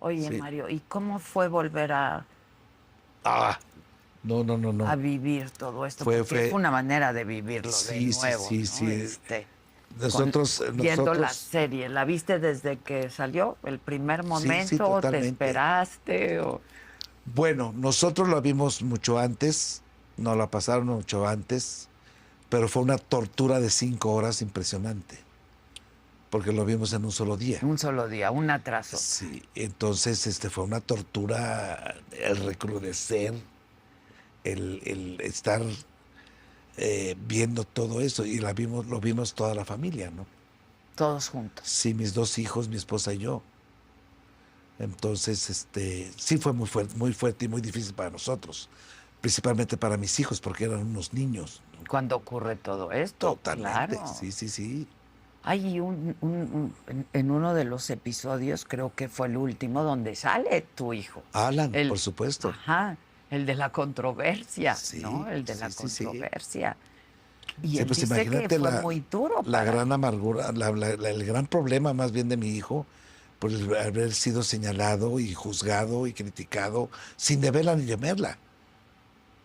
Oye, Sí. Mario, ¿y cómo fue volver a Ah, no. vivir todo esto? Fue, Porque es fue, una manera de vivirlo de sí, sí, nuevo, sí, ¿no? sí. Con, Nosotros, viendo la nosotros, serie, ¿la viste desde que salió? ¿El primer sí, sí, momento? ¿Te totalmente. esperaste? O... Bueno, nosotros lo vimos mucho antes, nos la pasaron mucho antes, pero fue una tortura de 5 horas impresionante, porque lo vimos en un solo día. Un solo día, una tras otra. Sí, entonces fue una tortura el recrudecer, el estar viendo todo eso, y lo vimos toda la familia, ¿no? Todos juntos. Sí, mis 2 hijos, mi esposa y yo. Entonces, sí fue muy fuerte y muy difícil para nosotros, principalmente para mis hijos, porque eran unos niños, ¿no? Cuando ocurre todo esto, Totalmente, claro. sí, sí, sí. Hay en uno de los episodios, creo que fue el último, donde sale tu hijo. Alan, por El, supuesto. ajá, el de la controversia, ¿no? Sí, El de la sí, sí, sí. controversia. Y Sí, él pues dice que imagínate fue muy duro la para gran ti. amargura, el gran problema más bien de mi hijo, por haber sido señalado y juzgado y criticado sin deberla ni temerla.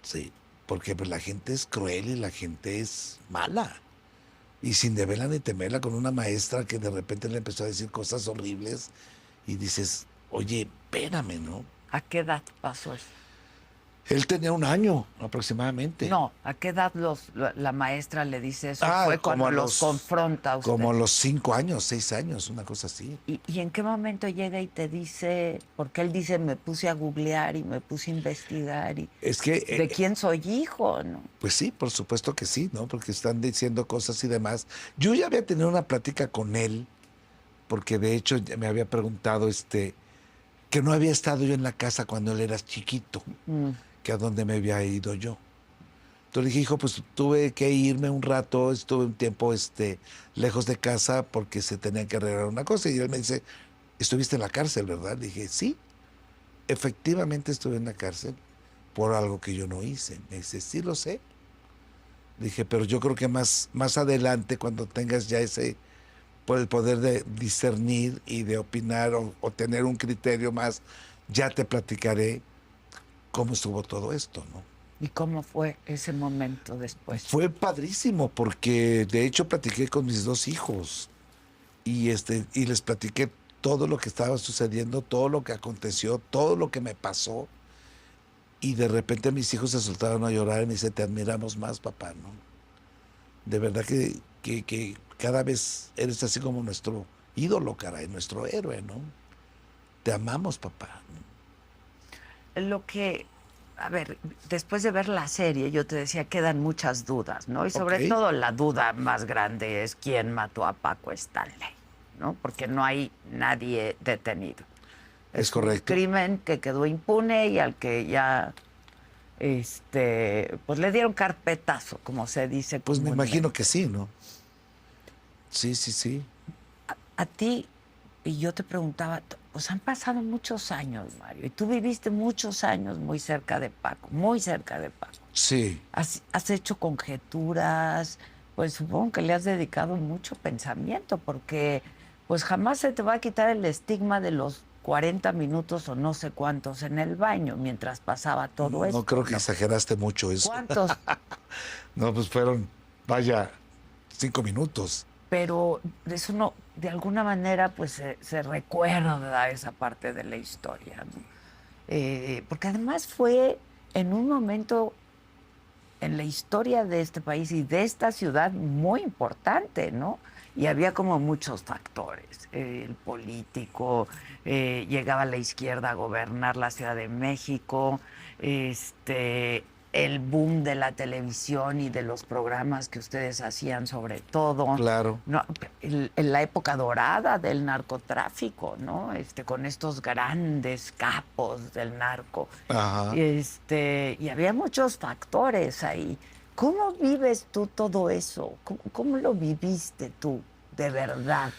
Sí, porque pues la gente es cruel y la gente es mala. Y sin deberla ni temerla, con una maestra que de repente le empezó a decir cosas horribles y dices, oye, espérame, ¿no? ¿A qué edad pasó eso? Él tenía 1 año aproximadamente. No, ¿a qué edad la maestra le dice eso? Ah, Fue cuando los confronta a como a ustedes. los 5 años, 6 años, una cosa así. ¿Y en qué momento llega y te dice, porque él dice, me puse a googlear y me puse a investigar y Es que, de quién soy hijo, ¿no? pues sí, por supuesto que sí, ¿no? Porque están diciendo cosas y demás. Yo ya había tenido una plática con él, porque de hecho ya me había preguntado, que no había estado yo en la casa cuando él era chiquito, Mm. que a dónde me había ido yo. Entonces le dije, hijo, pues tuve que irme un rato, estuve un tiempo, lejos de casa porque se tenía que arreglar una cosa. Y él me dice, estuviste en la cárcel, ¿verdad? Le dije, sí, efectivamente estuve en la cárcel por algo que yo no hice. Me dice, sí, lo sé. Dije, pero yo creo que más adelante, cuando tengas ya por el poder de discernir y de opinar o tener un criterio más, ya te platicaré cómo estuvo todo esto, ¿no? ¿Y cómo fue ese momento después? Fue padrísimo porque de hecho platiqué con mis 2 hijos y les platiqué todo lo que estaba sucediendo, todo lo que aconteció, todo lo que me pasó. Y de repente mis hijos se soltaron a llorar y me dice, te admiramos más, papá, ¿no? De verdad que cada vez eres así como nuestro ídolo, caray, nuestro héroe, ¿no? Te amamos, papá. Lo que, a ver, después de ver la serie, yo te decía, quedan muchas dudas, ¿no? Y Ok, sobre todo la duda más grande es quién mató a Paco Stanley, ¿no? Porque no hay nadie detenido. es Es un correcto. crimen que quedó impune y al que ya, pues le dieron carpetazo, como se dice Pues me imagino que comúnmente. sí, ¿no? Sí, sí, sí. A ti, y yo te preguntaba, pues han pasado muchos años, Mario, y tú viviste muchos años muy cerca de Paco, muy cerca de Paco. Sí. Has hecho conjeturas, pues supongo que le has dedicado mucho pensamiento, porque pues jamás se te va a quitar el estigma de los 40 minutos o no sé cuántos en el baño mientras pasaba todo No esto, creo que ¿no? exageraste mucho eso. ¿Cuántos? No, pues fueron, vaya, 5 minutos. Pero eso no, de alguna manera, pues se recuerda esa parte de la historia, ¿no? Porque además fue en un momento en la historia de este país y de esta ciudad muy importante, ¿no? Y había como muchos factores, el político, llegaba la izquierda a gobernar la Ciudad de México, el boom de la televisión y de los programas que ustedes hacían sobre todo, Claro. ¿no? En la época dorada del narcotráfico, ¿no? Con estos grandes capos del narco. Ajá. Y había muchos factores ahí. ¿Cómo vives tú todo eso? ¿Cómo lo viviste tú, de verdad?